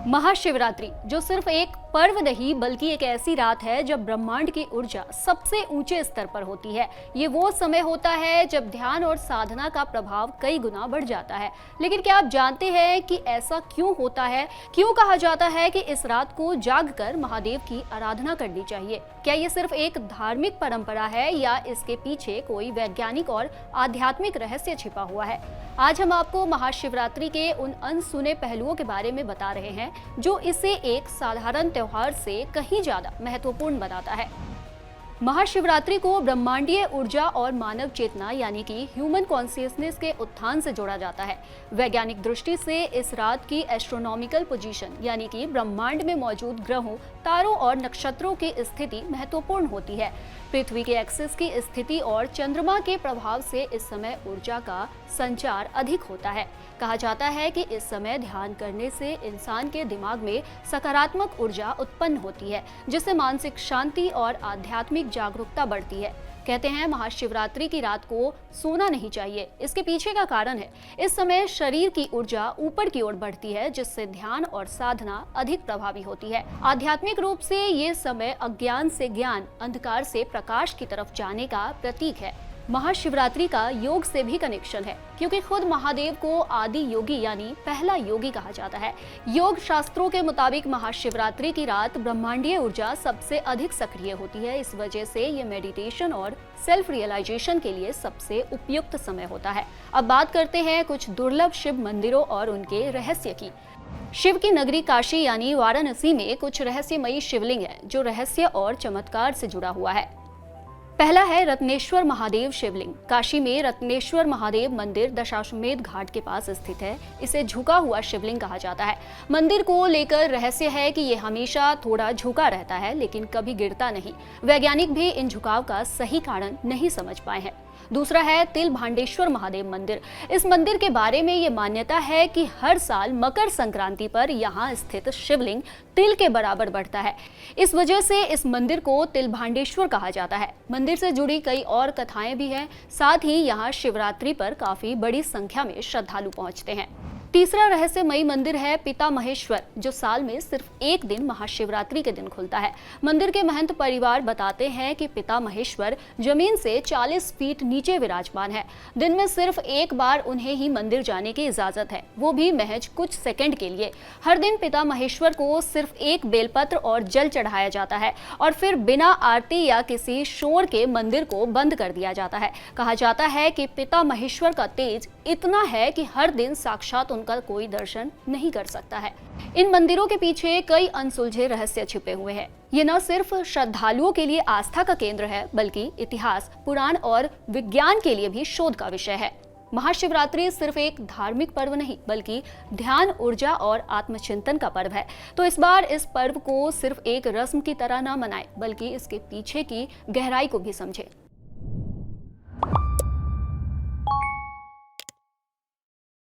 महाशिवरात्रि जो सिर्फ एक पर्व नहीं बल्कि एक ऐसी रात है जब ब्रह्मांड की ऊर्जा सबसे ऊंचे स्तर पर होती है। ये वो समय होता है जब ध्यान और साधना का प्रभाव कई गुना बढ़ जाता है। लेकिन क्या आप जानते हैं कि ऐसा क्यों होता है? क्यों कहा जाता है कि इस रात को जागकर महादेव की आराधना करनी चाहिए? क्या ये सिर्फ एक धार्मिक परंपरा है या इसके पीछे कोई वैज्ञानिक और आध्यात्मिक रहस्य छिपा हुआ है? आज हम आपको महाशिवरात्रि के उन अनसुने पहलुओं के बारे में बता रहे हैं जो इसे एक साधारण त्योहार से कहीं ज्यादा महत्वपूर्ण बनाता है। महाशिवरात्रि को ब्रह्मांडीय ऊर्जा और मानव चेतना यानी कि ह्यूमन कॉन्शियसनेस के उत्थान से जोड़ा जाता है। वैज्ञानिक दृष्टि से इस रात की एस्ट्रोनॉमिकल पोजीशन यानी कि ब्रह्मांड में मौजूद ग्रहों, तारों और नक्षत्रों की स्थिति महत्वपूर्ण होती है। पृथ्वी के एक्सिस की स्थिति और चंद्रमा के प्रभाव से इस समय ऊर्जा का संचार अधिक होता है। कहा जाता है कि इस समय ध्यान करने से इंसान के दिमाग में सकारात्मक ऊर्जा उत्पन्न होती है, जिससे मानसिक शांति और आध्यात्मिक जागरूकता बढ़ती है। कहते हैं महाशिवरात्रि की रात को सोना नहीं चाहिए। इसके पीछे का कारण है इस समय शरीर की ऊर्जा ऊपर की ओर बढ़ती है, जिससे ध्यान और साधना अधिक प्रभावी होती है। आध्यात्मिक रूप से ये समय अज्ञान से ज्ञान, अंधकार से प्रकाश की तरफ जाने का प्रतीक है। महाशिवरात्रि का योग से भी कनेक्शन है, क्योंकि खुद महादेव को आदि योगी यानी पहला योगी कहा जाता है। योग शास्त्रों के मुताबिक महाशिवरात्रि की रात ब्रह्मांडीय ऊर्जा सबसे अधिक सक्रिय होती है। इस वजह से ये मेडिटेशन और सेल्फ रियलाइजेशन के लिए सबसे उपयुक्त समय होता है। अब बात करते हैं कुछ दुर्लभ शिव मंदिरों और उनके रहस्य की। शिव की नगरी काशी यानी वाराणसी में कुछ रहस्यमयी शिवलिंग है जो रहस्य और चमत्कार से जुड़ा हुआ है। पहला है रत्नेश्वर महादेव शिवलिंग। काशी में रत्नेश्वर महादेव मंदिर दशाश्वमेध घाट के पास स्थित है। इसे झुका हुआ शिवलिंग कहा जाता है। मंदिर को लेकर रहस्य है कि ये हमेशा थोड़ा झुका रहता है, लेकिन कभी गिरता नहीं। वैज्ञानिक भी इन झुकाव का सही कारण नहीं समझ पाए हैं। दूसरा है तिलभांडेश्वर महादेव मंदिर। इस मंदिर के बारे में ये मान्यता है कि हर साल मकर संक्रांति पर यहाँ स्थित शिवलिंग तिल के बराबर बढ़ता है। इस वजह से इस मंदिर को तिलभांडेश्वर कहा जाता है। मंदिर से जुड़ी कई और कथाएं भी हैं। साथ ही यहाँ शिवरात्रि पर काफी बड़ी संख्या में श्रद्धालु पहुंचते हैं। तीसरा रहस्यमयी मंदिर है पिता महेश्वर, जो साल में सिर्फ एक दिन महाशिवरात्रि के दिन खुलता है। मंदिर के महंत परिवार बताते हैं कि पिता महेश्वर जमीन से 40 फीट नीचे विराजमान है। दिन में सिर्फ एक बार उन्हें ही मंदिर जाने की इजाजत है, वो भी महज कुछ सेकंड के लिए। हर दिन पिता महेश्वर को सिर्फ एक बेलपत्र और जल चढ़ाया जाता है और फिर बिना आरती या किसी शोर के मंदिर को बंद कर दिया जाता है। कहा जाता है कि पिता महेश्वर का तेज इतना है कि हर दिन साक्षात उनका कोई दर्शन नहीं कर सकता है। इन मंदिरों के पीछे कई अनसुलझे रहस्य छिपे हुए हैं। ये न सिर्फ श्रद्धालुओं के लिए आस्था का केंद्र है, बल्कि इतिहास, पुराण और विज्ञान के लिए भी शोध का विषय है। महाशिवरात्रि सिर्फ एक धार्मिक पर्व नहीं बल्कि ध्यान, ऊर्जा और आत्मचिंतन का पर्व है। तो इस बार इस पर्व को सिर्फ एक रस्म की तरह न मनाएं, बल्कि इसके पीछे की गहराई को भी समझें।